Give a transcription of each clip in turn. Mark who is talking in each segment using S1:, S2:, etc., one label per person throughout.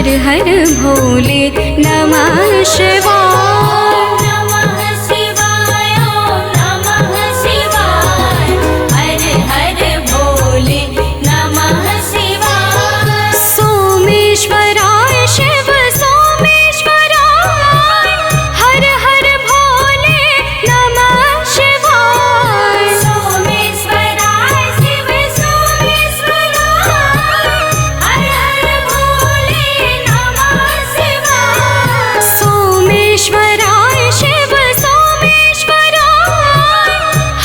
S1: हर हर भोले नमः शिवाय।
S2: नमः शिवाय ओम नमः शिवाय। हर हर भोले नमः शिवाय।
S1: सोमेश्वराय शिव सोमेश्वराय हर हर भोले नमः शिवाय।
S2: सोमेश्वराय शिव सोमेश्वराय हर हर भोले नमः शिवाय।
S1: सोमेश्वराय शिव सोमेश्वराय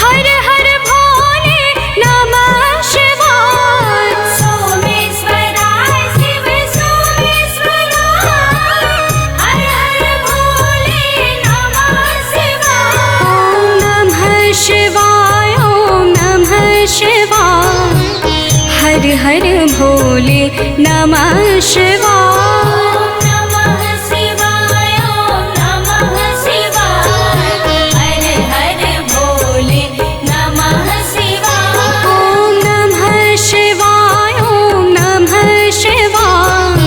S1: हर हर भोले नमः शिवाय।
S2: सोमेश्वराय शिव सोमेश्वराय हर हर भोले नमः शिवाय।
S1: ओम नमः शिवाय ओम नमः शिवाय हर हर भोले नमः शिवाय।
S2: नमः शिवाय ओम नमः शिवाय हर हर भोले नमः शिवाय।
S1: ओम नमः शिवाय ओम नमः शिवाय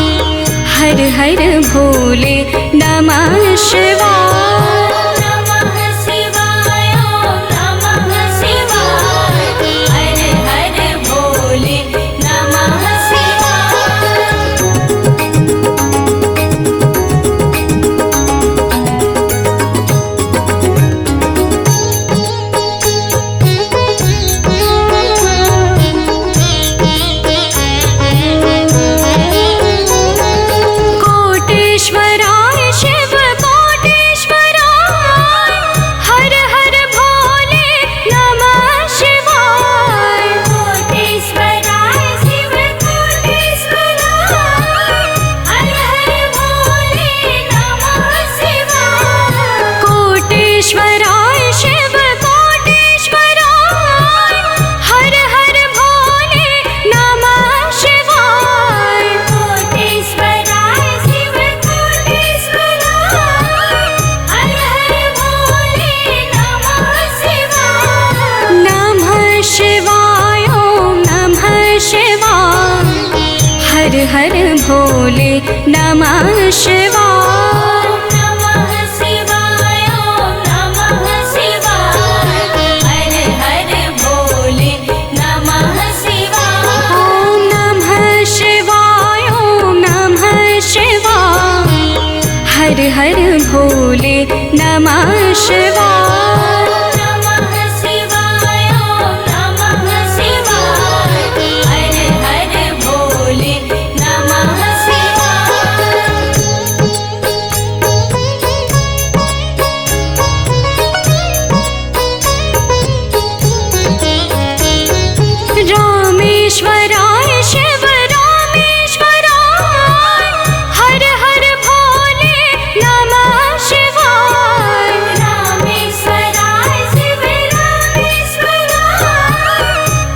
S1: हर हर भोले नमः शिवाय।
S2: नमः शिवाय ओम नमः शिवाय हर हर भोले नमः शिवाय।
S1: कोटेश्वराय शिव कोटेश्वराय हर हर भोले नमः शिवाय।
S2: कोटेश्वराय शिव कोटेश्वराय हर हर भोले नमः शिवाय।
S1: कोटेश्वराय शिव कोटेश्वराय हर हर भोले नमः शिवाय।
S2: कोटेश्वराय शिव कोटेश्वराय हर हर भोले नमः शिवाय।
S1: नमः शिवाय ओम नमः शिवाय हर हर भोले नमः शिवाय।
S2: नमः शिवाय ओम नमः शिवाय हर हर भोले नमः शिवाय।
S1: ओम नमः शिवाय ओम नमः शिवाय हर हर भोले नमः शिवाय।
S2: नमः शिवाय ओम नमः शिवाय हर हर भोले नमः शिवाय।
S1: रामेश्वराय शिव रामेश्वराय हर हर भोले नमः शिवाय।
S2: रामेश्वराय शिव रामेश्वराय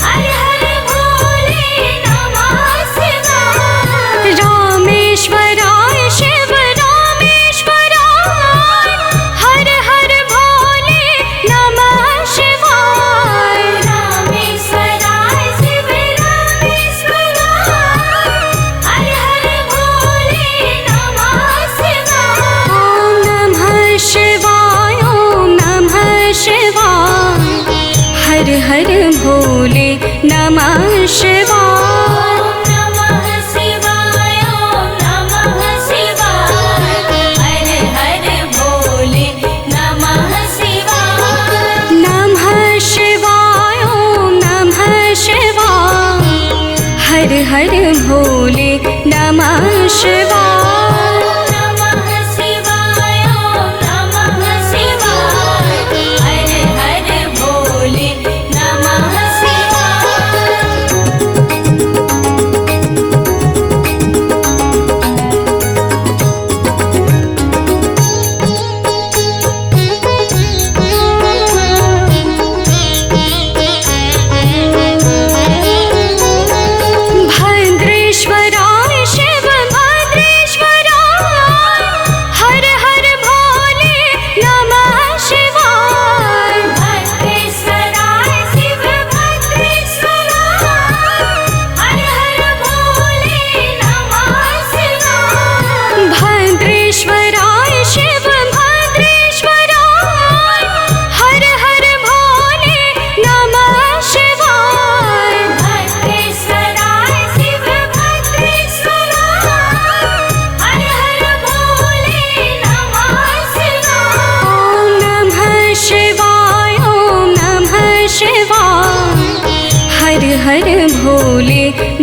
S2: हर हर भोले नमः शिवाय।
S1: रामेश्वराय शिव रामेश्वराय हर हर भोले नमः शिवाय।
S2: रामेश्वराय शिव रामेश्वराय हर हर भोले नमः शिवाय।
S1: ओम नमः शिवाय ओम नमः शिवाय हर हर भोले नमः शिवाय।
S2: नमः शिवाय ओम नमः शिवाय हर हर भोले नमः शिवाय।
S1: नमः शिवाय ओम नमः शिवाय हर हर भोले नमः शिवाय।
S2: नमः शिवाय ओम नमः शिवाय हर हर भोले नमः शिवाय।
S1: भद्रेश्वराय शिव भद्रेश्वराय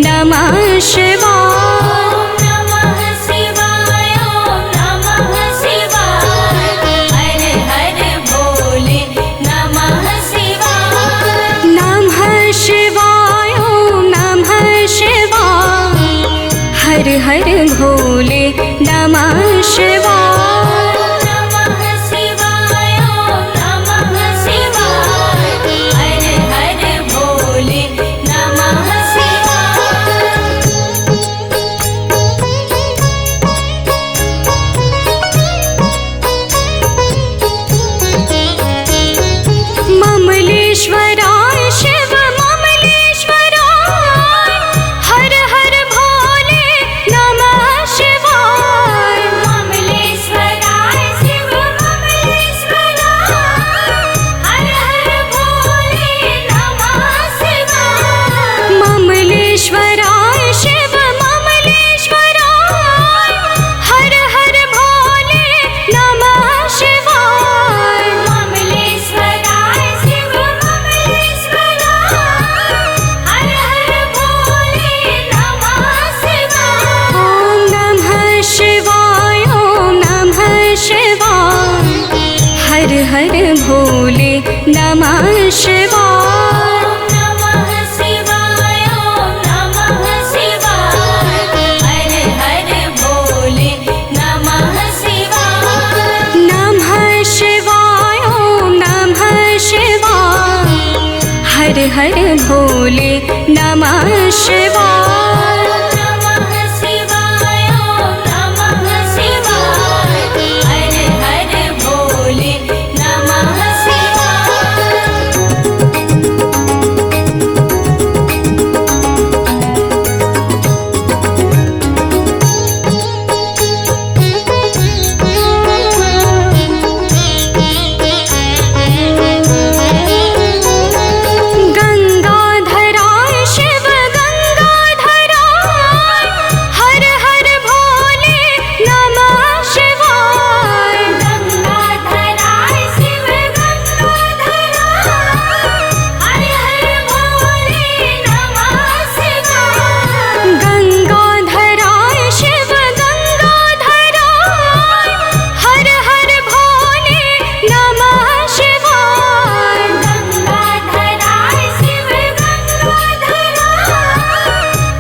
S1: नमः शिवाय।
S2: ॐ नमः शिवाय ॐ नमः शिवाय हर हर भोले नमः शिवाय।
S1: नमः शिवाय ॐ नमः शिवाय हर हर भोले नमः शिवाय।
S2: नमः शिवाय ॐ नमः शिवाय हर हर भोले नमः शिवाय।
S1: ममलेश्वराय शिव ममलेश्वराय हर हर भोले नमः शिवाय।
S2: ममलेश्वराय शिव ममलेश्वराय हर हर भोले नमः शिवाय।
S1: ममलेश्वराय शिव ममलेश्वराय हर हर भोले नमः शिवाय।
S2: ममलेश्वराय शिव ममलेश्वराय हर हर भोले नमः शिवाय।
S1: ॐ नमः शिवाय ॐ नमः शिवाय हर हर भोले नमः शिवाय।
S2: ॐ नमः शिवाय ॐ नमः शिवाय हर हर भोले नमः शिवाय।
S1: नमः शिवाय ॐ नमः शिवाय हर हर भोले नमः शिवाय।
S2: नमः शिवाय ॐ नमः शिवाय हर हर भोले नमः शिवाय।
S1: गंगाधराय शिव गंगाधराय हर हर भोले नमः शिवाय।
S2: गंगाधराय शिव गंगाधराय हर हर भोले नमः शिवाय।
S1: गंगाधराय शिव गंगाधराय हर हर भोले नमः शिवाय।
S2: गंगाधराय शिव गंगाधराय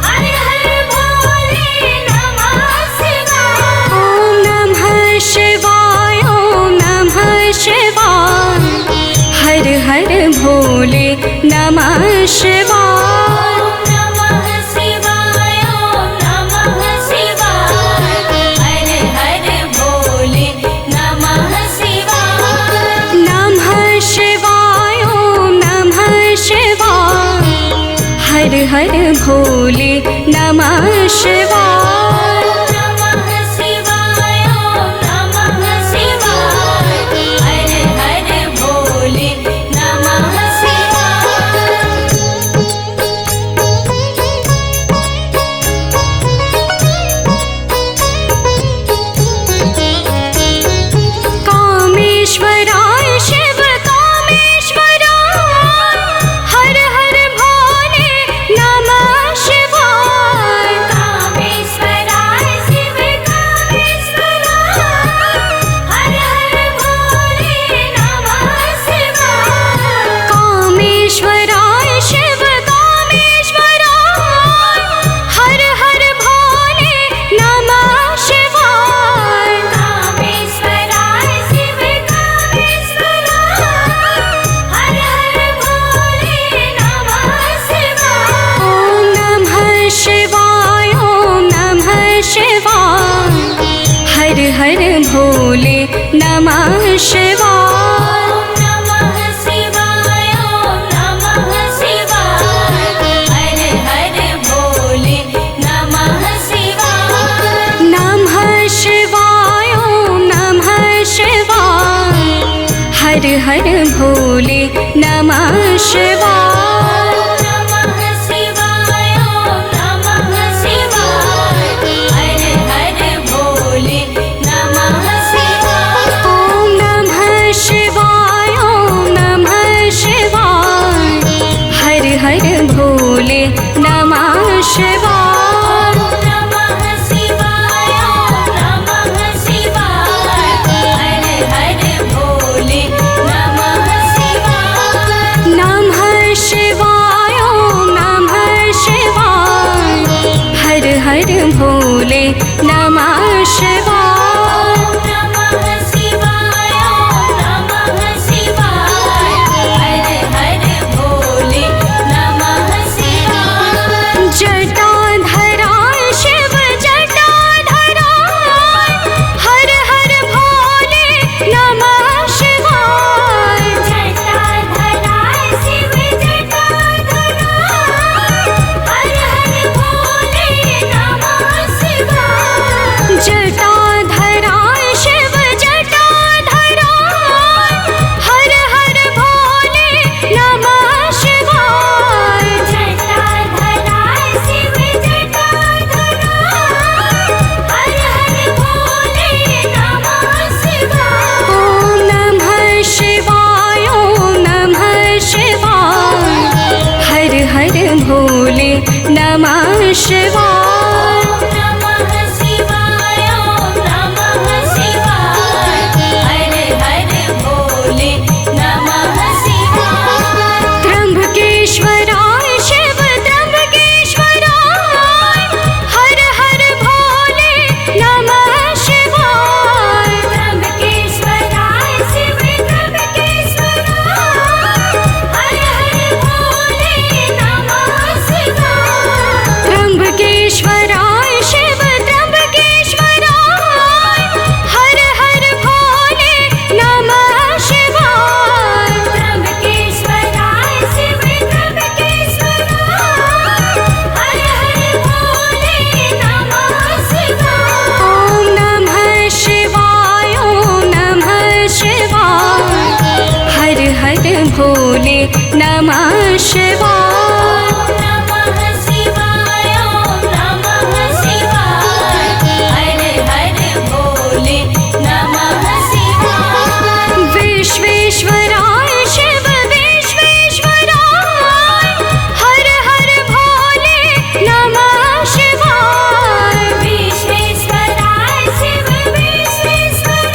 S2: हर हर भोले नमः शिवाय।
S1: ॐ नमः शिवाय ॐ नमः शिवाय हर हर भोले नमः शिवाय।
S2: ॐ नमः शिवाय ॐ नमः शिवाय हर हर भोले नमः शिवाय।
S1: नमः शिवाय ॐ नमः शिवाय हर हर भोले नमः शिवाय।
S2: नमः शिवाय ॐ नमः शिवाय हर हर भोले नमः शिवाय।
S1: कामेश्वराय शिव कामेश्वराय हर हर भोले नमः शिवाय।
S2: कामेश्वराय शिव कामेश्वराय हर हर भोले नमः शिवाय।
S1: कामेश्वराय शिव कामेश्वराय हर हर भोले नमः शिवाय।
S2: कामेश्वराय शिव कामेश्वराय हर हर भोले नमः शिवाय।
S1: ॐ नमः शिवाय ॐ नमः शिवाय हर हर भोले नमः शिवाय।
S2: ॐ नमः शिवाय ॐ नमः शिवाय हर हर भोले नमः शिवाय।
S1: नमः शिवाय ॐ नमः शिवाय हर हर भोले नमः शिवाय।
S2: नमः शिवाय ॐ नमः शिवाय हर हर भोले नमः शिवाय।
S1: ॐ नमः शिवाय ॐ नमः शिवाय हर हर भोले नमः भोले नमः शिवाय।
S2: नमः शिवाय नमः शिवाय हर हर भोले नमः शिवाय।
S1: जटाधरा शिव जटाधरा हर हर भोले नमः शिवाय।
S2: जटाधरा शिव जटाधरा हर हर भोले नमः शिवाय।
S1: जटाधरा शिव जटाधरा हर हर भोले नमः शिवाय।
S2: जटाधरा शिव जटाधरा हर हर भोले नमः शिवाय।
S1: ॐ नमः शिवाय ॐ नमः शिवाय हर हर भोले नमः शिवाय।
S2: नमः शिवाय नमः शिवाय हर हर भोले नमः शिवाय।
S1: त्र्यंबकेश्वराय शिव त्र्यंबकेश्वराय हर हर भोले नमः शिवाय।
S2: त्र्यंबकेश्वराय शिव त्र्यंबकेश्वराय हर हर भोले नमः शिवाय।
S1: त्र्यंबकेश्वराय शिव त्र्यंबकेश्वराय हर हर भोले नमः शिवाय।
S2: त्र्यंबकेश्वराय शिव त्र्यंबकेश्वराय हर हर भोले नमः शिवाय।
S1: ॐ नमः शिवाय ॐ नमः शिवाय हर हर भोले नमः शिवाय।
S2: नमः शिवाय नमः शिवाय हर हर भोले नमः शिवाय।
S1: विश्वेश्वराय शिव विश्वेश्वराय हर हर भोले नमः शिवाय।
S2: विश्वेश्वराय शिव विश्वेश्वराय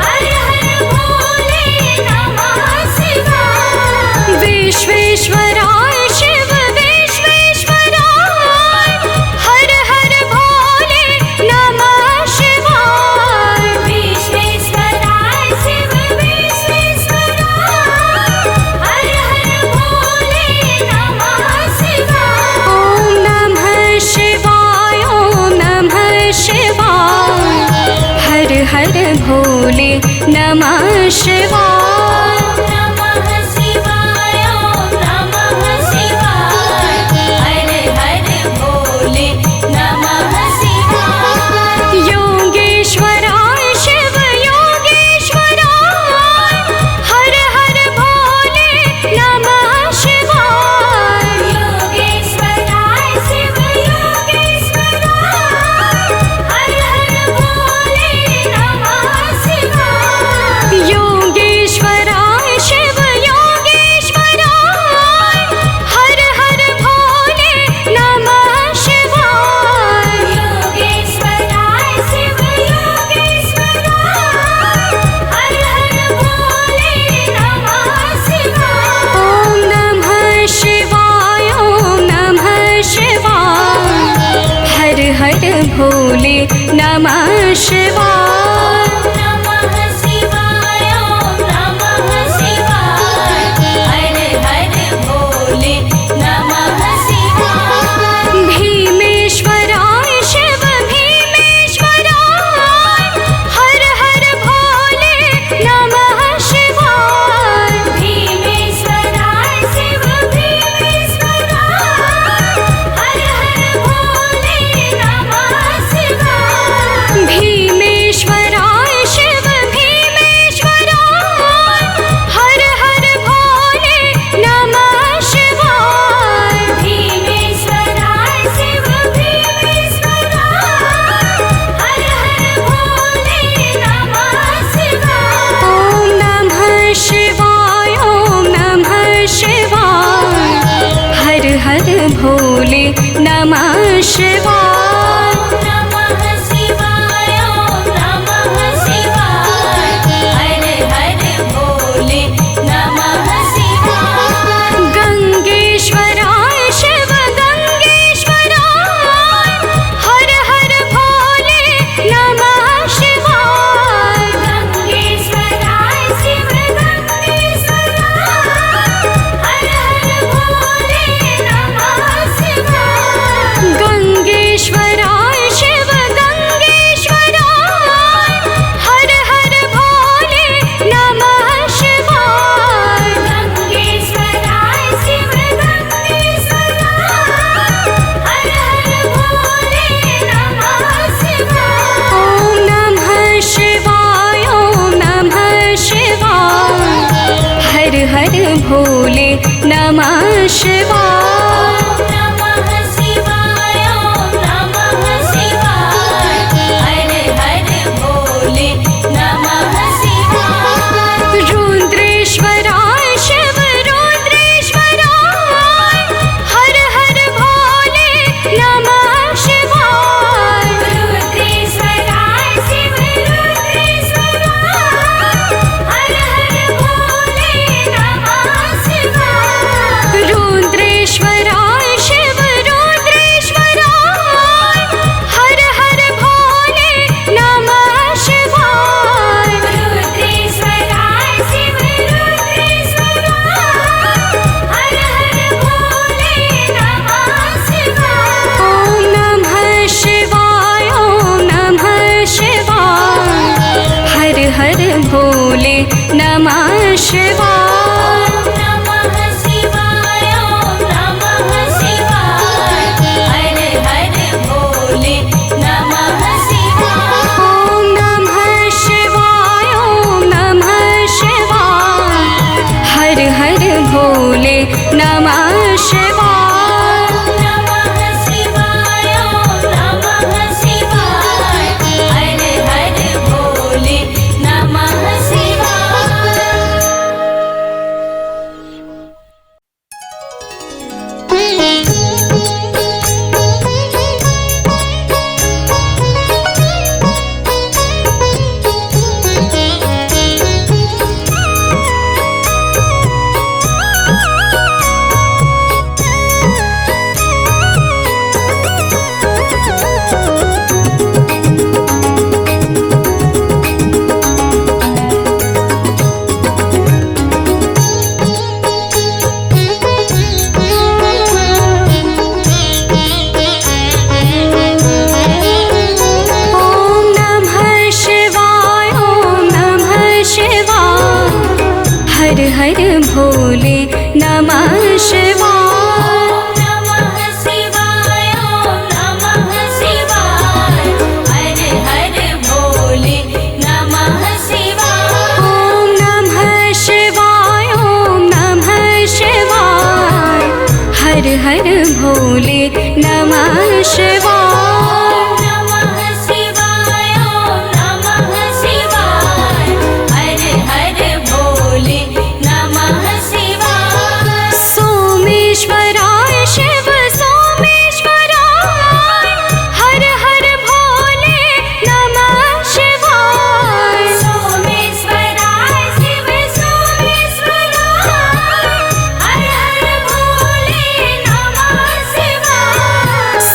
S2: हर हर भोले नमः शिवाय।
S1: विश्वेश्वराय शिव विश्वेश्वराय हर हर भोले नमः शिवाय।
S2: विश्वेश्वराय शिव विश्वेश्वराय हर हर भोले नमः शिवाय।
S1: ॐ नमः शिवाय ॐ नमः शिवाय हर हर भोले नमः शिवाय।
S2: नमः शिवाय नमः शिवाय हर हर भोले नमः शिवाय।
S1: योगेश्वराय शिव योगेश्वराय हर हर भोले नमः शिवाय।
S2: योगेश्वराय शिव योगेश्वराय हर हर भोले नमः शिवाय।
S1: योगेश्वराय शिव योगेश्वराय हर हर भोले नमः शिवाय।
S2: योगेश्वराय शिव योगेश्वराय हर हर भोले नमः शिवाय।
S1: ॐ नमः शिवाय ॐ नमः शिवाय हर हर भोले नमः शिवाय।
S2: नमः शिवाय नमः शिवाय हर हर भोले नमः शिवाय।
S1: भीमेश्वराय शिव भीमेश्वराय हर हर भोले नमः शिवाय।
S2: भीमेश्वराय शिव भीमेश्वराय हर हर भोले नमः शिवाय।
S1: भीमेश्वराय शिव भीमेश्वराय हर हर भोले नमः शिवाय।
S2: भीमेश्वराय शिव भीमेश्वराय हर हर भोले नमः शिवाय।
S1: ॐ नमः शिवाय ॐ नमः शिवाय हर हर भोले नमः शिवाय।
S2: नमः शिवाय नमः शिवाय हर हर भोले नमः शिवाय।
S1: गंगेश्वराय शिव गंगेश्वराय नमः शिवाय।
S2: नमः शिवाय ओम नमः शिवाय हर हर भोले नमः शिवाय।
S1: रुद्रेश्वराय शिव रुद्रेश्वराय हर हर भोले नमः शिवाय।
S2: रुद्रेश्वराय शिव रुद्रेश्वराय हर हर भोले नमः शिवाय।
S1: रुद्रेश्वराय शिव रुद्रेश्वराय हर हर भोले नमः शिवाय।
S2: रुद्रेश्वराय शिव रुद्रेश्वराय हर हर भोले नमः शिवाय।
S1: ओम नमः शिवाय ओम नमः शिवाय हर हर भोले नमः शिवाय।
S2: नमः शिवाय ओम नमः शिवाय हर हर भोले नमः शिवाय।
S1: ओम नमः शिवाय ओम नमः शिवाय हर हर भोले नमः शिवाय।
S2: नमः शिवाय ओम नमः शिवाय हर हर भोले नमः शिवाय।
S1: ओम नमः शिवाय ओम नमः शिवाय हर हर भोले नमः शिवाय।
S2: नमः शिवाय ओम नमः शिवाय हर हर भोले नमः शिवाय।
S1: ओम नमः शिवाय ओम नमः शिवाय हर हर भोले नमः शिवाय।
S2: नमः शिवाय ओम नमः शिवाय हर हर भोले नमः शिवाय।
S1: सोमेश्वराय शिव सोमेश्वराय हर हर भोले नमः शिवाय।
S2: सोमेश्वराय शिव सोमेश्वराय हर हर भोले नमः शिवाय।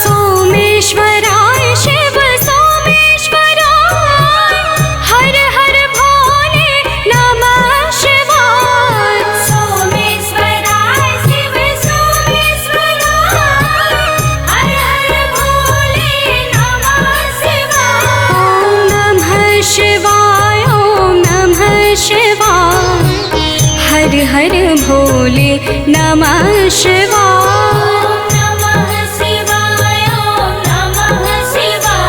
S1: सोमेश्वराय शिव सोमेश्वराय हर हर भोले नमः शिवाय।
S2: सोमेश्वराय शिव सोमेश्वराय हर हर भोले नमः शिवाय।
S1: ओम नमः शिवाय ओम नमः शिवाय हर हर भोले नमः शिवाय।
S2: नमः शिवाय ओम नमः शिवाय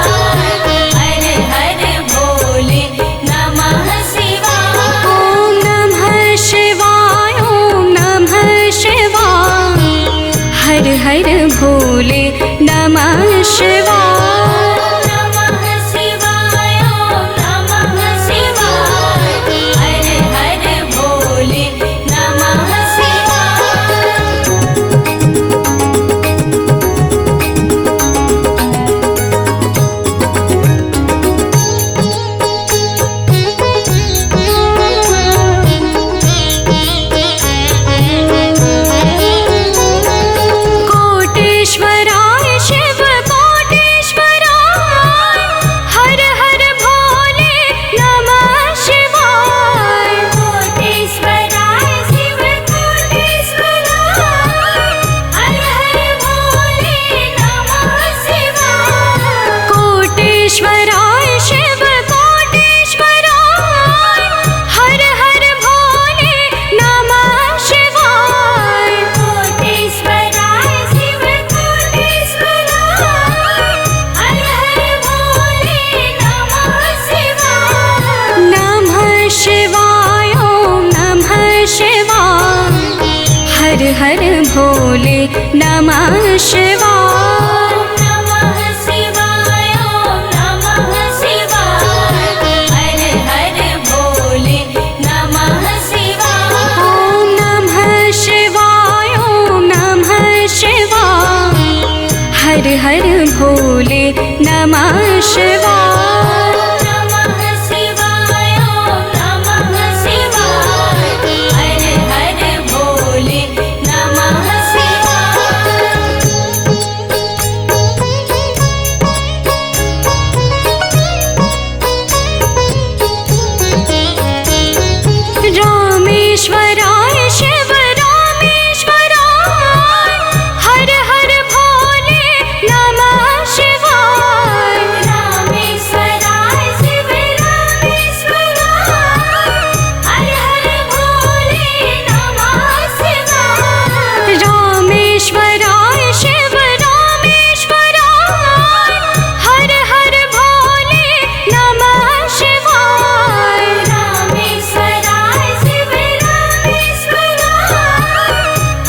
S2: हर हर भोले नमः शिवाय।
S1: ओम नमः शिवाय ओम नमः शिवाय हर हर भोले नमः शिवाय।
S2: नमः शिवाय ओम नमः शिवाय हर हर भोले नमः शिवाय।
S1: हर भोले नमः शिवाय।
S2: नमः शिवाय ॐ नमः शिवाय हर हर भोले नमः शिवाय।
S1: ॐ नमः शिवाय ॐ नमः शिवाय हर हर भोले नमः शिवाय।
S2: नमः शिवाय ॐ नमः शिवाय हर हर भोले नमः शिवाय।
S1: रामेश्वराय शिव रामेश्वराय हर हर भोले नमः शिवाय।
S2: रामेश्वराय शिव रामेश्वराय हर हर भोले नमः शिवाय।
S1: रामेश्वराय शिव रामेश्वराय हर हर भोले नमः शिवाय।
S2: रामेश्वराय शिव रामेश्वराय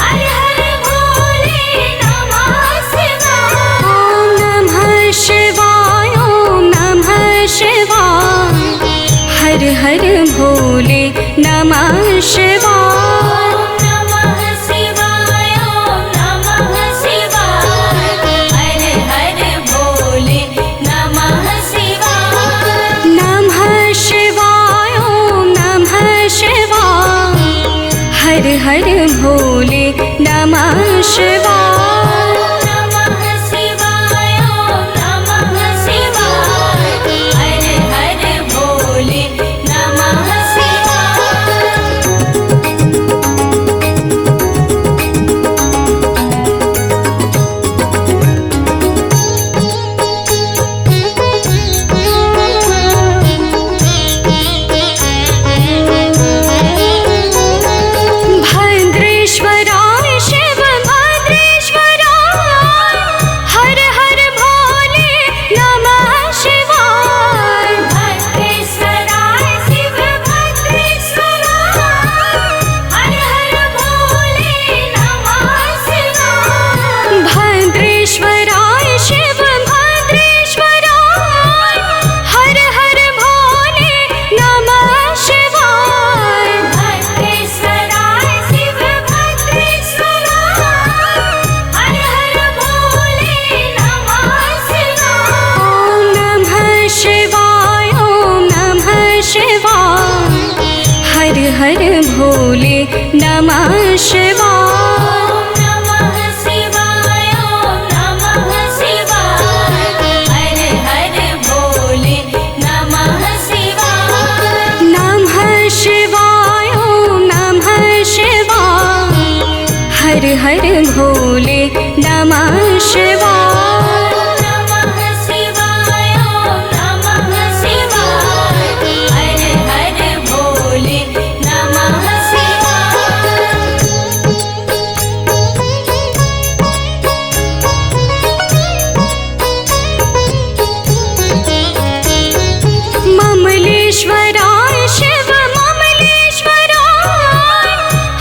S2: हर हर भोले नमः शिवाय।
S1: ॐ नमः शिवाय ॐ नमः शिवाय हर हर भोले नमः शिवाय।
S2: नमः शिवाय ॐ नमः शिवाय हर हर भोले नमः शिवाय।
S1: नमः शिवाय ॐ नमः शिवाय हर हर भोले नमः शिवाय।
S2: नमः शिवाय ॐ नमः शिवाय हर हर भोले नमः शिवाय।
S1: भद्रेश्वराय शिव भद्रेश्वराय हर हर भोले नमः शिवाय।
S2: भद्रेश्वराय शिव भद्रेश्वराय हर हर भोले नमः शिवाय।
S1: भद्रेश्वराय शिव भद्रेश्वराय हर हर भोले नमः शिवाय।
S2: भद्रेश्वराय शिव भद्रेश्वराय हर हर भोले नमः शिवाय।
S1: ॐ नमः शिवाय ॐ नमः शिवाय हर हर भोले नमः शिवाय।
S2: नमः शिवाय ॐ नमः शिवाय हर हर भोले नमः शिवाय।
S1: नमः शिवाय ॐ नमः शिवाय हर हर भोले नमः शिवाय।
S2: नमः शिवाय ॐ नमः शिवाय हर हर भोले नमः शिवाय।
S1: ममलेश्वराय शिव ममलेश्वराय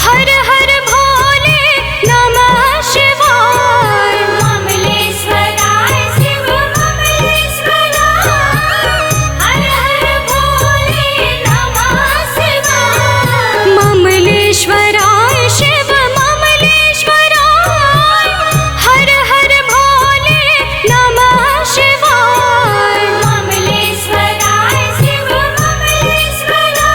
S1: हर हर भोले नमः शिवाय।
S2: ममलेश्वराय शिव ममलेश्वराय हर हर भोले नमः शिवाय।
S1: ममलेश्वराय शिव ममलेश्वराय हर हर भोले नमः शिवाय।
S2: ममलेश्वराय शिव ममलेश्वराय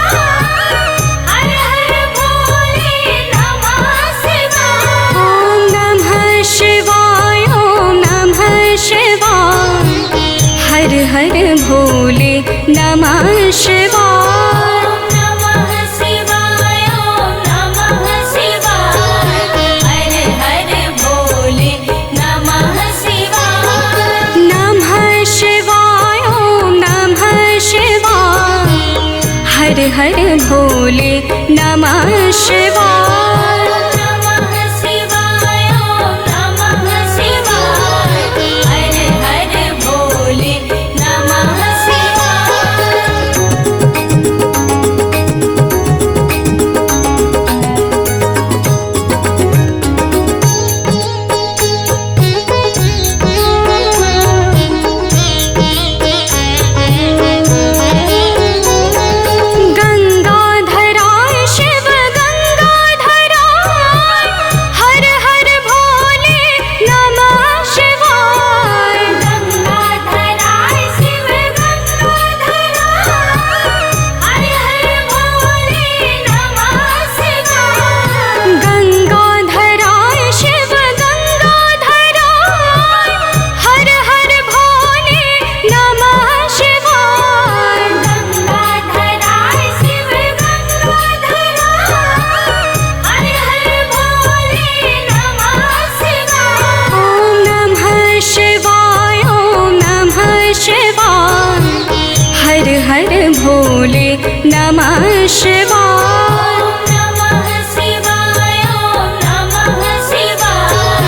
S2: हर हर भोले नमः शिवाय।
S1: ॐ नमः शिवाय ॐ नमः शिवाय हर हर भोले नमः शिवाय।
S2: नमः शिवाय ॐ नमः शिवाय हर हर भोले नमः शिवाय।
S1: नमः शिवाय ॐ नमः शिवाय हर हर भोले नमः शिवाय।
S2: नमः शिवाय ॐ नमः शिवाय हर हर भोले नमः शिवाय।
S1: नमः शिवाय।
S2: नमः शिवाय ॐ नमः शिवाय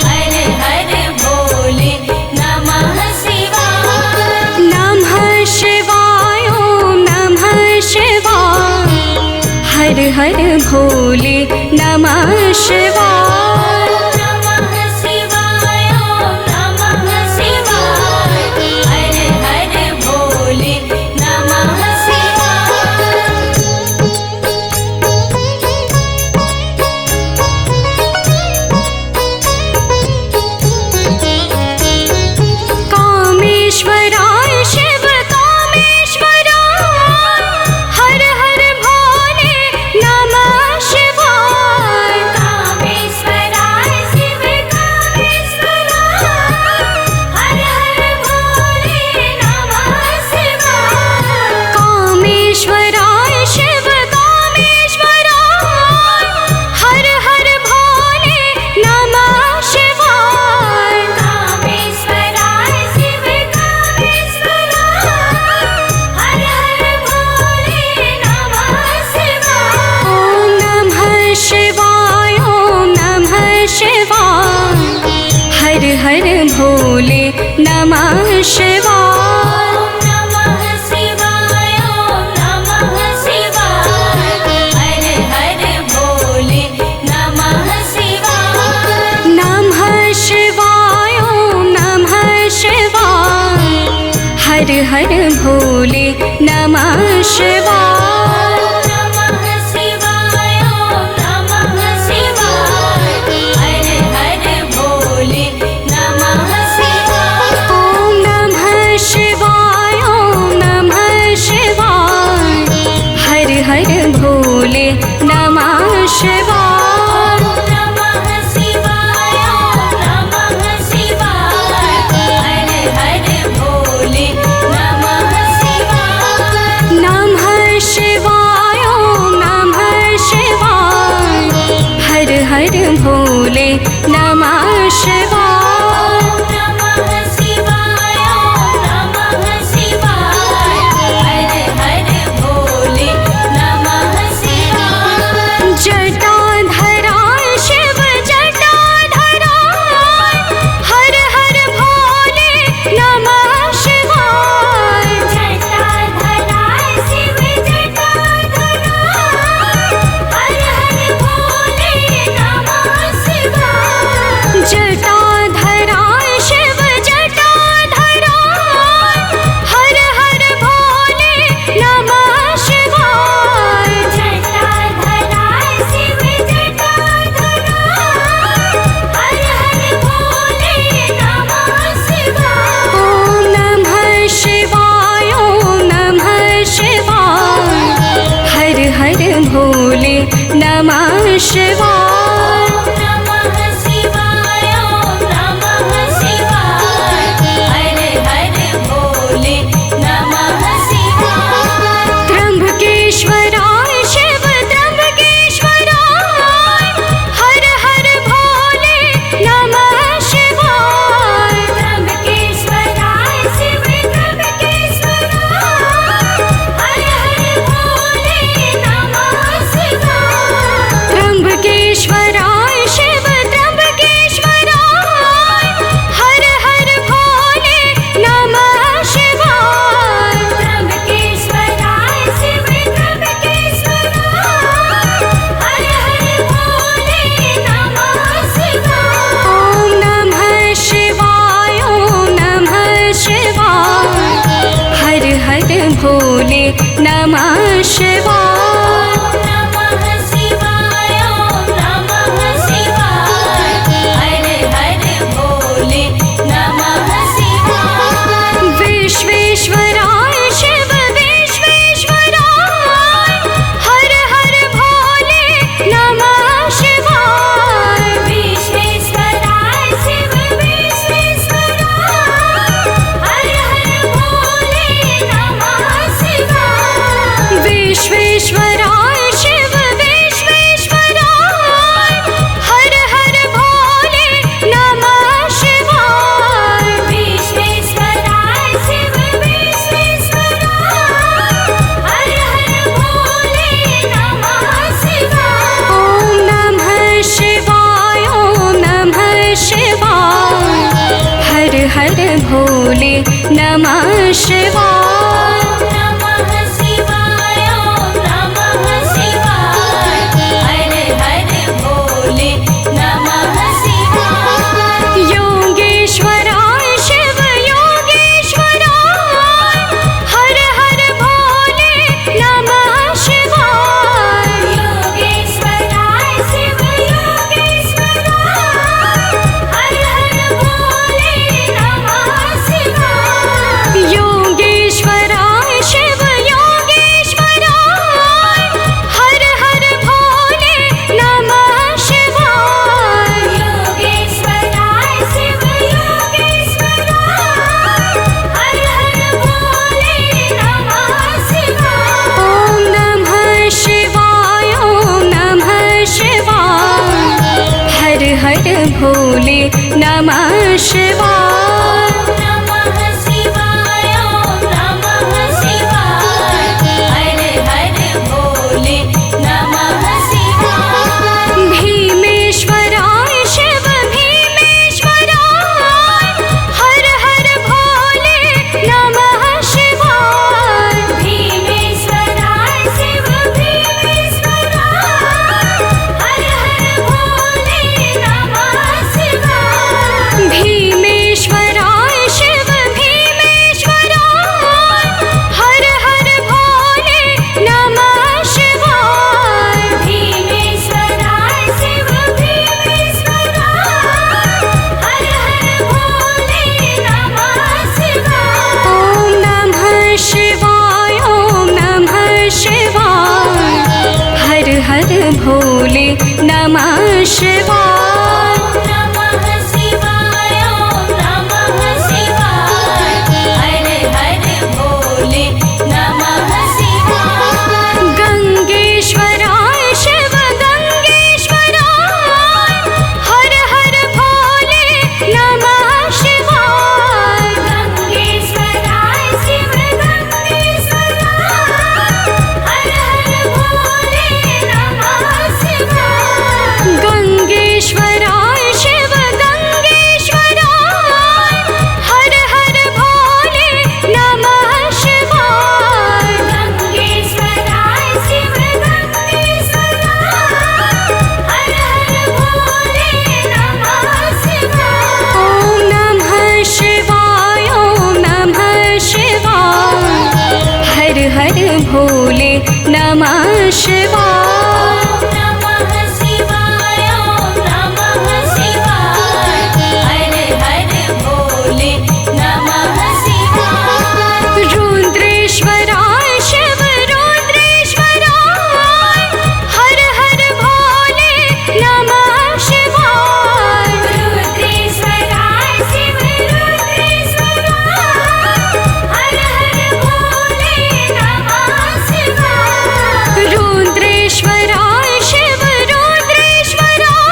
S2: हर हर भोले नमः शिवाय।
S1: नमः शिवाय ॐ नमः शिवाय हर हर भोले नमः शिवाय।
S2: नमः शिवाय ॐ नमः शिवाय हर हर भोले नमः शिवाय।
S1: कामेश्वराय शिव कामेश्वराय हर हर भोले नमः शिवाय।
S2: कामेश्वराय शिव कामेश्वराय हर हर भोले नमः शिवाय।
S1: कामेश्वराय शिव कामेश्वराय हर हर भोले नमः शिवाय।
S2: कामेश्वराय शिव कामेश्वराय हर हर भोले नमः शिवाय।
S1: ॐ नमः शिवाय ॐ नमः शिवाय हर हर भोले नमः शिवाय।
S2: नमः शिवाय ॐ नमः शिवाय हर हर भोले नमः शिवाय।
S1: नमः शिवाय ॐ नमः शिवाय हर हर भोले नमः शिवाय।
S2: नमः शिवाय ॐ नमः शिवाय हर हर भोले नमः शिवाय।
S1: ॐ नमः शिवाय ॐ नमः शिवाय हर हर भोले नमः शिवाय।
S2: नमः शिवाय ॐ नमः शिवाय हर हर भोले नमः शिवाय।
S1: नमः शिवाय ॐ नमः शिवाय हर हर भोले नमः शिवाय।
S2: नमः शिवाय ॐ नमः शिवाय हर हर भोले नमः शिवाय।
S1: जटाधराय शिव जटाधराय हर हर भोले नमः शिवाय।
S2: जटाधराय शिव जटाधराय हर हर भोले नमः शिवाय।
S1: जटाधराय शिव जटाधराय हर हर भोले नमः शिवाय।
S2: जटाधराय शिव जटाधराय हर हर भोले नमः शिवाय।
S1: ॐ नमः शिवाय ॐ नमः शिवाय हर हर भोले नमः शिवाय।
S2: नमः शिवाय ॐ नमः शिवाय हर हर भोले नमः शिवाय।
S1: त्र्यंबकेश्वराय शिव त्र्यंबकेश्वराय हर हर भोले नमः शिवाय।
S2: त्र्यंबकेश्वराय शिव त्र्यंबकेश्वराय हर हर भोले नमः शिवाय।
S1: त्र्यंबकेश्वराय शिव त्र्यंबकेश्वराय हर हर भोले नमः शिवाय।
S2: त्र्यंबकेश्वराय शिव त्र्यंबकेश्वराय हर हर भोले नमः शिवाय।
S1: ॐ नमः शिवाय ॐ नमः शिवाय हर हर भोले नमः शिवाय।
S2: नमः शिवाय ॐ नमः शिवाय हर हर भोले नमः शिवाय।
S1: विश्वेश्वराय शिव विश्वेश्वराय हर हर भोले नमः शिवाय।
S2: विश्वेश्वराय शिव विश्वेश्वराय हर हर भोले नमः शिवाय।
S1: नमः शिवाय।
S2: नमः शिवाय ॐ नमः शिवाय हर हर भोले नमः शिवाय।
S1: योगेश्वराय शिव योगेश्वराय हर हर भोले नमः शिवाय।
S2: योगेश्वराय शिव योगेश्वराय हर हर भोले नमः शिवाय।
S1: योगेश्वराय शिव योगेश्वराय हर हर भोले नमः शिवाय।
S2: योगेश्वराय शिव योगेश्वराय हर हर भोले नमः शिवाय।
S1: ॐ नमः शिवाय ॐ नमः शिवाय हर हर भोले नमः शिवाय।
S2: नमः शिवाय ॐ नमः शिवाय हर हर भोले नमः शिवाय।
S1: भीमेश्वराय शिव भीमेश्वराय हर हर भोले नमः शिवाय।
S2: भीमेश्वराय शिव भीमेश्वराय हर हर भोले नमः शिवाय।
S1: भीमेश्वराय शिव भीमेश्वराय हर हर भोले नमः शिवाय।
S2: भीमेश्वराय शिव भीमेश्वराय हर हर भोले नमः शिवाय।
S1: ॐ नमः शिवाय ॐ नमः शिवाय हर हर भोले नमः शिवाय।
S2: नमः शिवाय ॐ नमः शिवाय हर हर भोले नमः शिवाय।
S1: गंगेश्वराय शिव गंगेश्वराय हर हर भोले नमः शिवाय।
S2: गंगेश्वराय शिव गंगेश्वराय हर हर भोले नमः शिवाय।
S1: गंगेश्वराय शिव गंगेश्वराय हर हर भोले नमः शिवाय।
S2: गंगेश्वराय शिव गंगेश्वराय हर हर भोले नमः शिवाय।
S1: ॐ नमः शिवाय ॐ नमः शिवाय हर हर भोले नमः शिवाय।
S2: नमः शिवाय ॐ नमः शिवाय हर हर भोले नमः शिवाय।
S1: रुद्रेश्वराय शिव रुद्रेश्वराय हर हर भोले नमः शिवाय।
S2: रुद्रेश्वराय शिव रुद्रेश्वराय हर हर भोले नमः शिवाय।
S1: रुद्रेश्वराय शिव रुद्रेश्वराय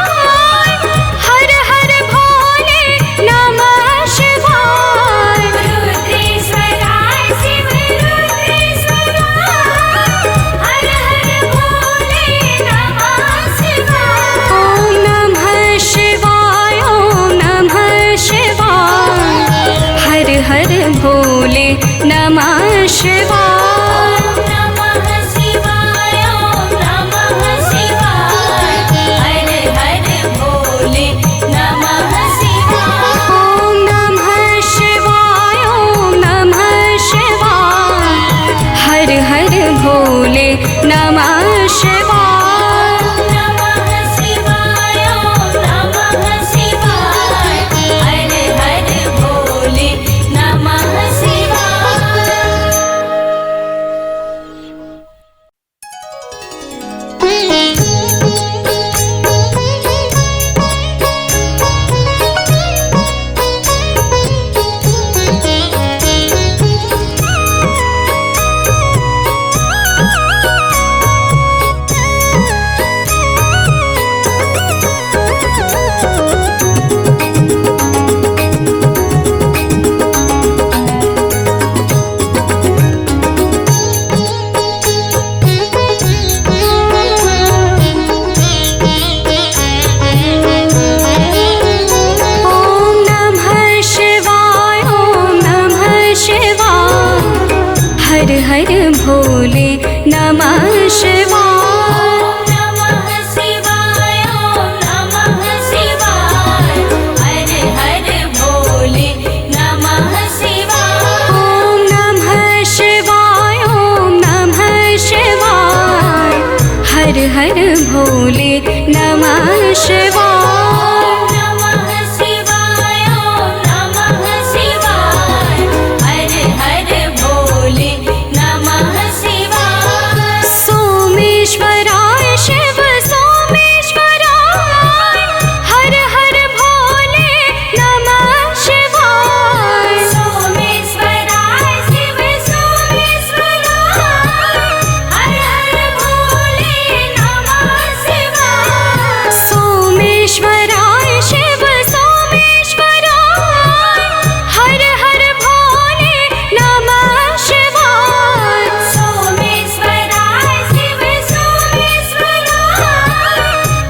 S1: हर हर भोले नमः शिवाय।
S2: रुद्रेश्वराय शिव रुद्रेश्वराय हर हर भोले नमः शिवाय।
S1: ॐ नमः शिवाय ॐ नमः शिवाय हर हर भोले नमः शिवाय।
S2: नमः शिवाय ॐ नमः शिवाय हर हर भोले नमः शिवाय।
S1: ॐ नमः शिवाय ॐ नमः शिवाय हर हर भोले नमः शिवाय।
S2: नमः शिवाय ॐ नमः शिवाय हर हर भोले नमः शिवाय।
S1: हर हर भोले नमः शिवाय।
S2: नमः शिवाय ॐ नमः शिवाय हर हर भोले नमः शिवाय।
S1: ॐ नमः शिवाय ॐ नमः शिवाय हर हर भोले नमः शिवाय।
S2: नमः शिवाय ॐ नमः शिवाय हर हर भोले नमः शिवाय।
S1: सोमेश्वराय शिव सोमेश्वराय हर हर भोले नमः शिवाय।
S2: सोमेश्वराय शिव सोमेश्वराय हर हर भोले नमः शिवाय।
S1: सोमेश्वराय शिव सोमेश्वराय हर हर भोले नमः शिवाय।
S2: सोमेश्वराय शिव सोमेश्वराय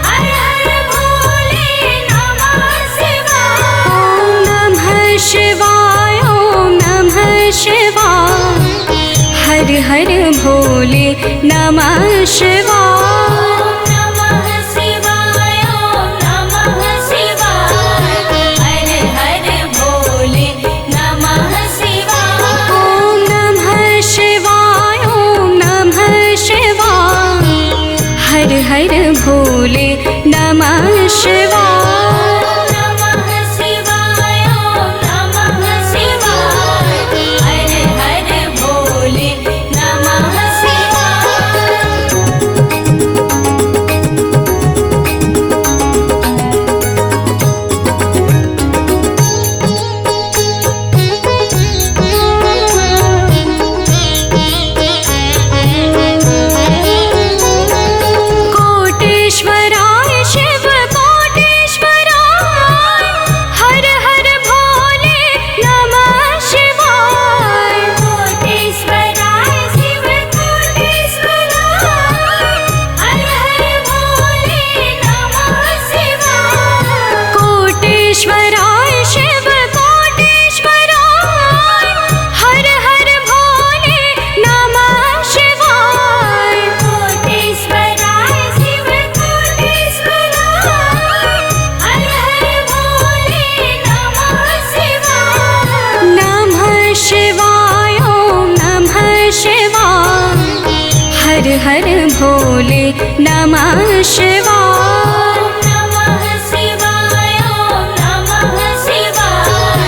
S2: हर हर भोले नमः शिवाय।
S1: ॐ नमः शिवाय ॐ नमः शिवाय हर हर भोले नमः शिवाय।
S2: नमः शिवाय ॐ नमः शिवाय हर हर भोले नमः शिवाय।
S1: ॐ नमः शिवाय ॐ नमः शिवाय हर हर भोले नमः शिवाय।
S2: नमः शिवाय ॐ नमः शिवाय हर हर भोले नमः
S1: कोटेश्वराय शिव कोटेश्वराय हर हर भोले नमः शिवाय।
S2: कोटेश्वराय शिव कोटेश्वराय हर हर भोले नमः शिवाय।
S1: कोटेश्वराय शिव कोटेश्वराय हर हर भोले नमः शिवाय।
S2: कोटेश्वराय शिव कोटेश्वराय हर हर भोले नमः शिवाय।
S1: नमः शिवाय ॐ नमः शिवाय हर हर भोले नमः शिवाय।
S2: नमः शिवाय ॐ नमः शिवाय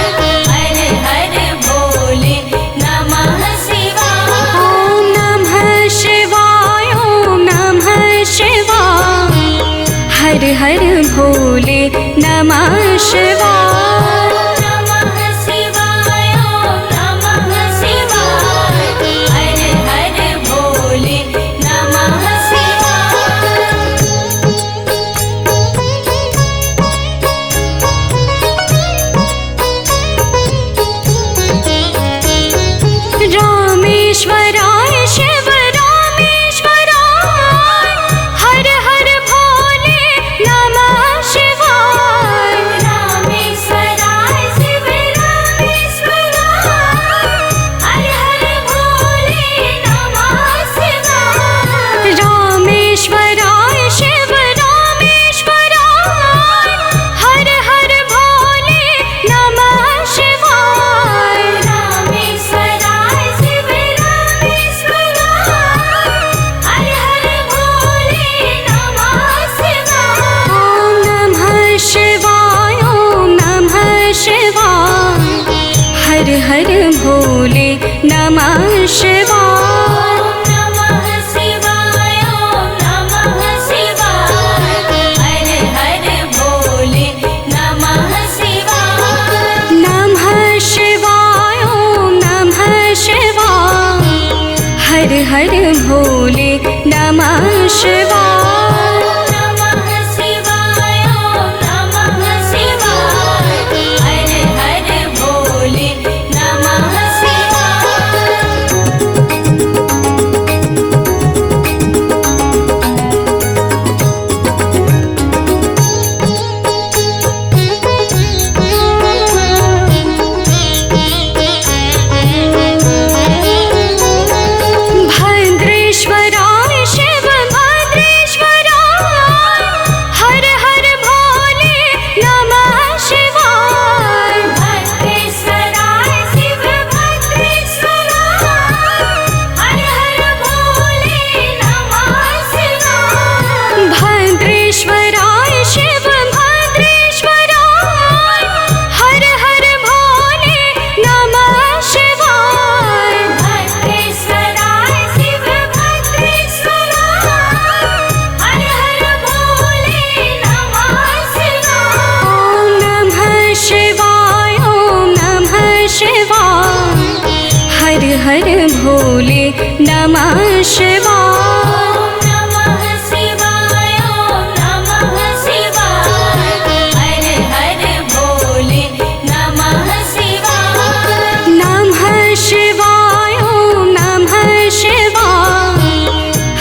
S2: हर हर भोले नमः शिवाय।
S1: ॐ नमः शिवाय ॐ नमः शिवाय हर हर भोले नमः शिवाय।
S2: नमः शिवाय ॐ नमः शिवाय हर हर भोले नमः शिवाय।
S1: रामेश्वराय शिव रामेश्वराय हर हर भोले नमः शिवाय।
S2: रामेश्वराय शिव रामेश्वराय हर हर भोले नमः शिवाय।
S1: रामेश्वराय शिव रामेश्वराय हर हर भोले नमः शिवाय।
S2: रामेश्वराय शिव रामेश्वराय हर हर भोले नमः शिवाय।
S1: ॐ नमः शिवाय ॐ नमः शिवाय हर हर भोले नमः शिवाय।
S2: नमः शिवाय ॐ नमः शिवाय हर हर भोले नमः शिवाय।
S1: नमः शिवाय ॐ नमः शिवाय हर हर भोले नमः शिवाय।
S2: नमः शिवाय ॐ नमः शिवाय हर हर भोले नमः शिवाय।
S1: हर भोले नमः शिवाय।
S2: नमः शिवाय ॐ नमः शिवाय हर हर भोले नमः शिवाय।
S1: नमः शिवाय ॐ नमः शिवाय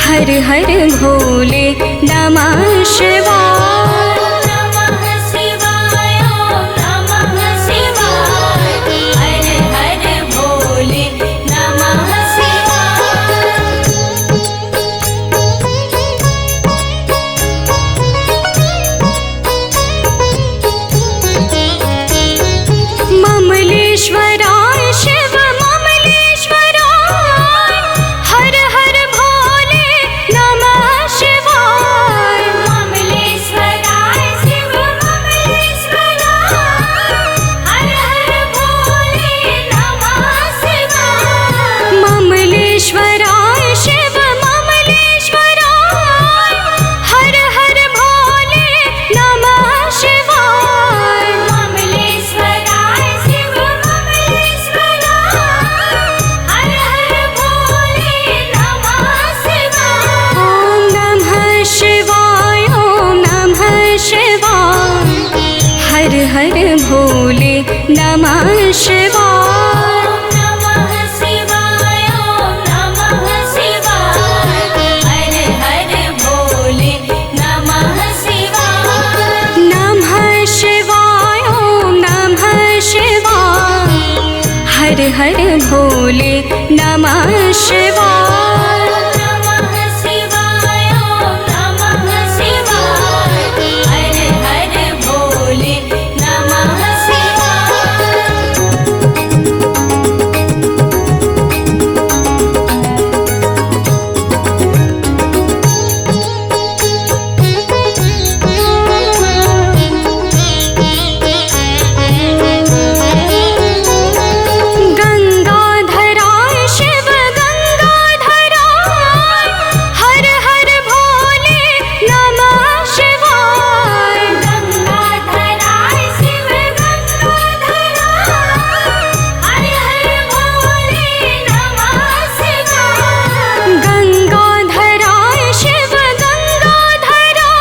S1: हर हर भोले नमः शिवाय।
S2: नमः शिवाय ॐ नमः शिवाय हर हर भोले नमः शिवाय।
S1: ममलेश्वराय शिव ममलेश्वराय हर हर भोले नमः शिवाय।
S2: ममलेश्वराय शिव ममलेश्वराय हर हर भोले नमः शिवाय।
S1: ममलेश्वराय शिव ममलेश्वराय हर हर भोले नमः शिवाय।
S2: ममलेश्वराय शिव ममलेश्वराय हर हर भोले नमः शिवाय।
S1: ॐ नमः शिवाय ॐ नमः शिवाय हर हर भोले नमः शिवाय।
S2: नमः शिवाय ॐ नमः शिवाय हर हर भोले नमः शिवाय।
S1: नमः शिवाय ॐ नमः शिवाय हर हर भोले नमः शिवाय।
S2: नमः शिवाय ॐ नमः शिवाय हर हर भोले नमः शिवाय।
S1: गंगाधराय शिव गंगाधराय हर हर भोले नमः शिवाय।
S2: गंगाधराय शिव गंगाधराय हर हर भोले नमः शिवाय।
S1: गंगाधराय शिव गंगाधराय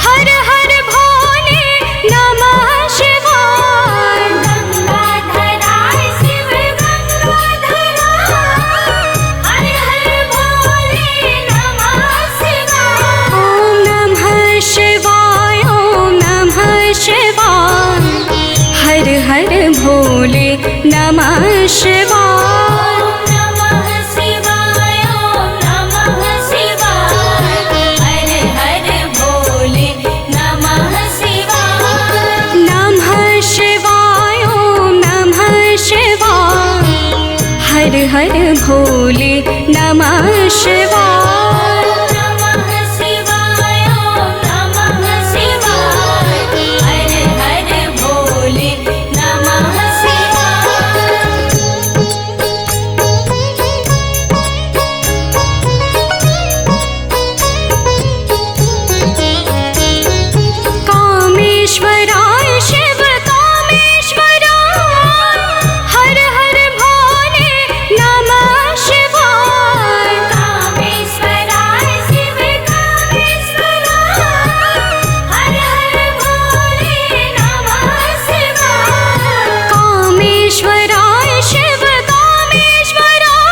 S1: हर हर भोले नमः शिवाय।
S2: गंगाधराय शिव गंगाधराय हर हर भोले नमः शिवाय।
S1: ॐ नमः शिवाय ॐ नमः शिवाय हर हर भोले नमः शिवाय।
S2: नमः शिवाय ॐ नमः शिवाय हर हर भोले नमः शिवाय।
S1: नमः शिवाय ॐ नमः शिवाय हर हर भोले नमः शिवाय।
S2: नमः शिवाय ॐ नमः शिवाय हर हर भोले नमः शिवाय।
S1: कामेश्वराय शिव कामेश्वराय हर हर भोले नमः शिवाय।
S2: कामेश्वराय शिव कामेश्वराय हर हर भोले नमः शिवाय।
S1: कामेश्वराय शिव कामेश्वराय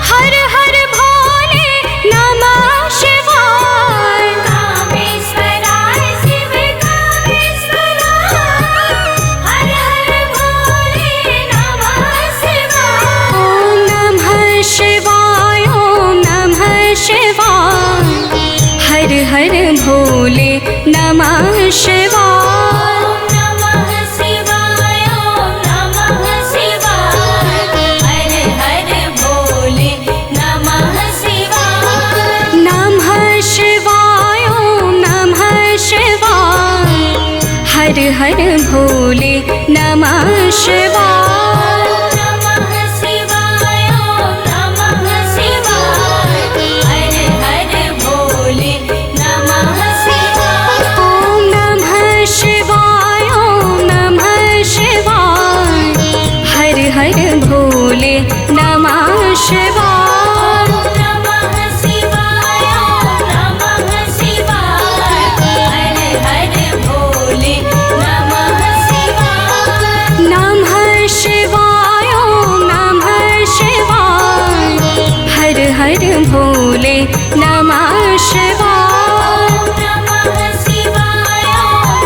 S1: हर हर भोले नमः शिवाय।
S2: कामेश्वराय शिव कामेश्वराय हर हर भोले नमः शिवाय।
S1: ॐ नमः शिवाय ॐ नमः शिवाय हर हर भोले नमः शिवाय।
S2: नमः शिवाय ॐ नमः शिवाय हर हर भोले नमः शिवाय।
S1: नमः शिवाय ॐ नमः शिवाय हर हर भोले नमः शिवाय।
S2: नमः शिवाय ॐ नमः शिवाय हर हर भोले नमः शिवाय।
S1: ॐ नमः शिवाय ॐ नमः शिवाय हर हर भोले भोले नमः शिवाय।
S2: नमः शिवाय नमः शिवाय हर हर भोले नमः शिवाय।
S1: नमः शिवाय नमः शिवाय हर हर भोले नमः शिवाय।
S2: नमः शिवाय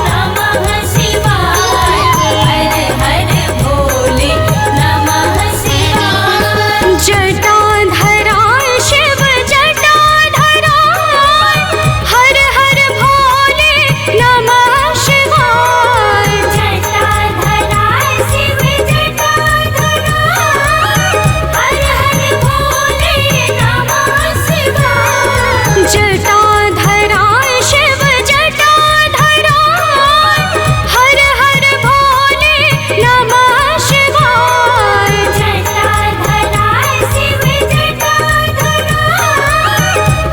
S2: नमः शिवाय हर हर भोले नमः शिवाय।
S1: जटाधरा शिव जटाधरा हर हर भोले नमः शिवाय।
S2: जटाधरा शिव जटाधरा हर हर भोले नमः शिवाय।
S1: जटाधरा शिव जटाधरा हर हर भोले नमः शिवाय।
S2: जटाधरा शिव जटाधरा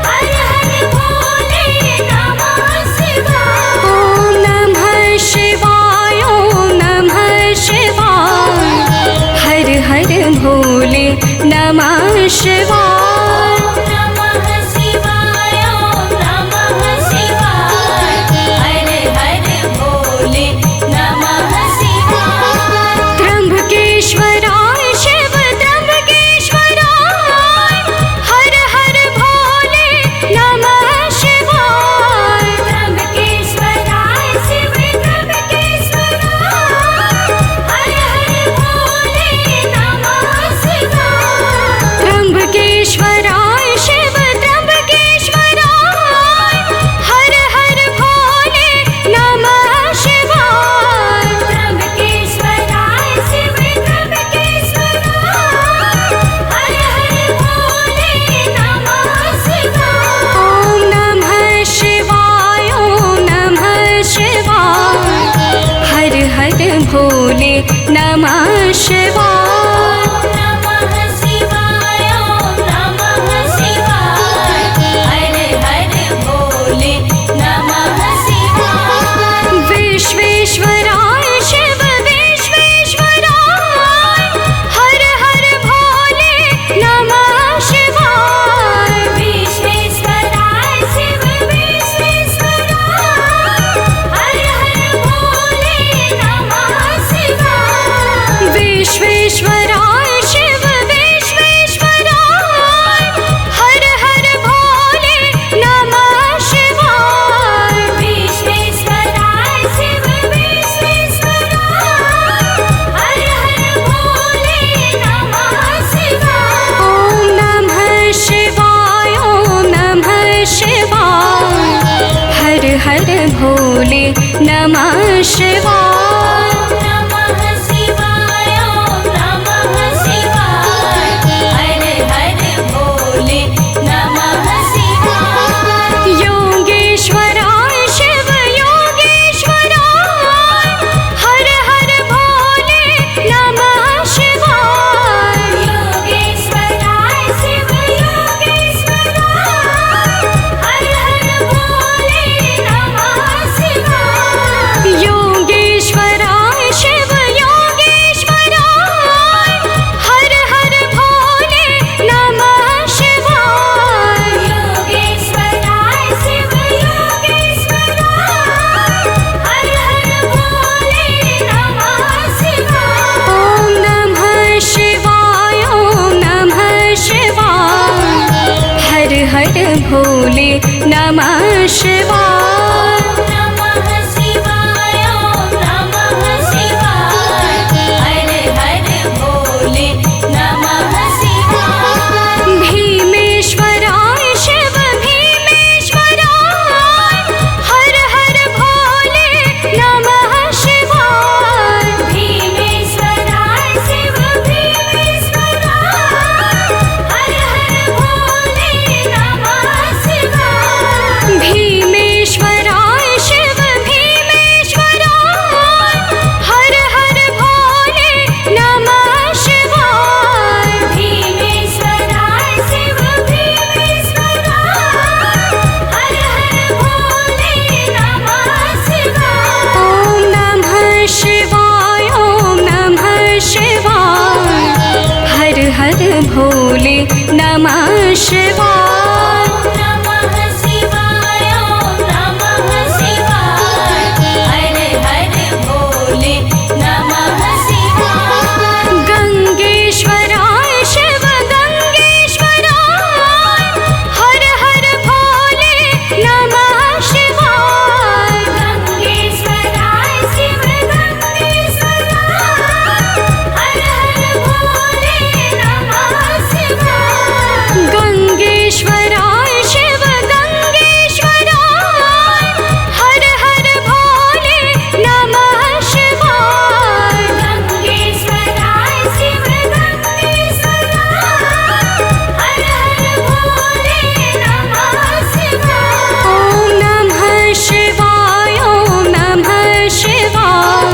S2: हर हर भोले नमः शिवाय।
S1: ॐ नमः शिवाय ॐ नमः शिवाय हर हर भोले नमः शिवाय।
S2: नमः शिवाय नमः शिवाय हर हर भोले नमः शिवाय।
S1: त्र्यंबकेश्वराय शिव त्र्यंबकेश्वराय हर हर भोले नमः शिवाय।
S2: त्र्यंबकेश्वराय शिव त्र्यंबकेश्वराय हर हर भोले नमः शिवाय।
S1: त्र्यंबकेश्वराय शिव त्र्यंबकेश्वराय हर हर भोले नमः शिवाय।
S2: त्र्यंबकेश्वराय शिव त्र्यंबकेश्वराय हर हर भोले नमः शिवाय।
S1: ॐ नमः शिवाय ॐ नमः शिवाय हर हर भोले नमः शिवाय।
S2: नमः शिवाय नमः शिवाय हर हर भोले नमः शिवाय।
S1: विश्वेश्वराय शिव विश्वेश्वराय हर हर भोले नमः शिवाय।
S2: विश्वेश्वराय शिव विश्वेश्वराय हर हर भोले नमः शिवाय।
S1: विश्वेश्वराय शिव विश्वेश्वराय हर हर भोले नमः शिवाय।
S2: विश्वेश्वराय शिव विश्वेश्वराय हर हर भोले नमः शिवाय।
S1: ॐ नमः शिवाय ॐ नमः शिवाय हर हर भोले नमः शिवाय।
S2: नमः शिवाय नमः शिवाय हर हर भोले नमः शिवाय।
S1: योगेश्वराय शिव योगेश्वराय हर हर भोले नमः शिवाय।
S2: योगेश्वराय शिव योगेश्वराय हर हर भोले नमः शिवाय।
S1: योगेश्वराय शिव योगेश्वराय हर हर भोले नमः शिवाय।
S2: योगेश्वराय शिव योगेश्वराय हर हर भोले नमः शिवाय।
S1: ॐ नमः शिवाय ॐ नमः शिवाय हर हर भोले नमः शिवाय।
S2: नमः शिवाय नमः शिवाय हर हर भोले नमः शिवाय।
S1: भीमेश्वराय शिव भीमेश्वराय हर हर भोले नमः शिवाय।
S2: भीमेश्वराय शिव भीमेश्वराय हर हर भोले नमः शिवाय।
S1: भीमेश्वराय भोले नमः शिवाय।
S2: नमः शिवाय ॐ नमः शिवाय हर हर भोले नमः शिवाय।
S1: गंगेश्वराय शिव गंगेश्वराय हर हर भोले नमः शिवाय।
S2: गंगेश्वराय शिव गंगेश्वराय हर हर भोले नमः शिवाय।
S1: गंगेश्वराय शिव गंगेश्वराय हर हर भोले नमः शिवाय।
S2: गंगेश्वराय शिव गंगेश्वराय हर हर भोले नमः शिवाय।
S1: ॐ नमः शिवाय ॐ नमः शिवाय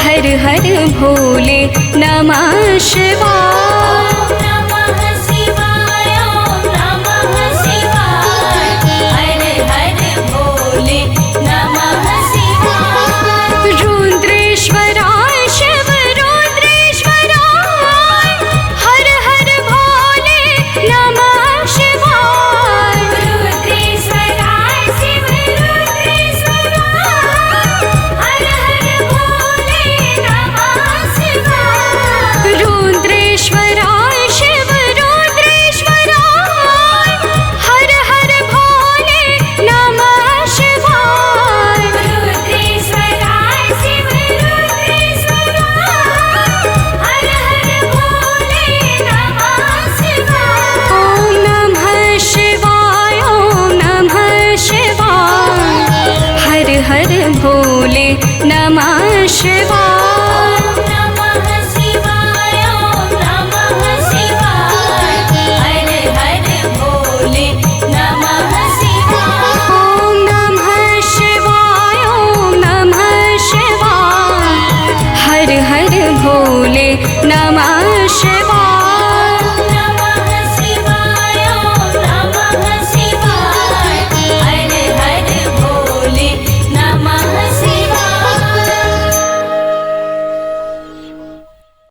S1: हर हर भोले नमः शिवाय।
S2: नमः शिवाय ॐ नमः शिवाय हर हर भोले नमः शिवाय।
S1: रुद्रेश्वराय शिव रुद्रेश्वराय हर हर भोले नमः शिवाय।
S2: रुद्रेश्वराय शिव रुद्रेश्वराय हर हर भोले नमः शिवाय।
S1: रुद्रेश्वराय शिव रुद्रेश्वराय हर हर भोले नमः शिवाय।
S2: रुद्रेश्वराय शिव रुद्रेश्वराय हर हर भोले नमः शिवाय।
S1: ॐ नमः शिवाय ॐ नमः शिवाय हर हर भोले नमः शिवाय।
S2: नमः शिवाय ॐ नमः शिवाय हर हर भोले नमः शिवाय।
S1: ॐ नमः शिवाय ॐ नमः शिवाय हर हर भोले नमः शिवाय।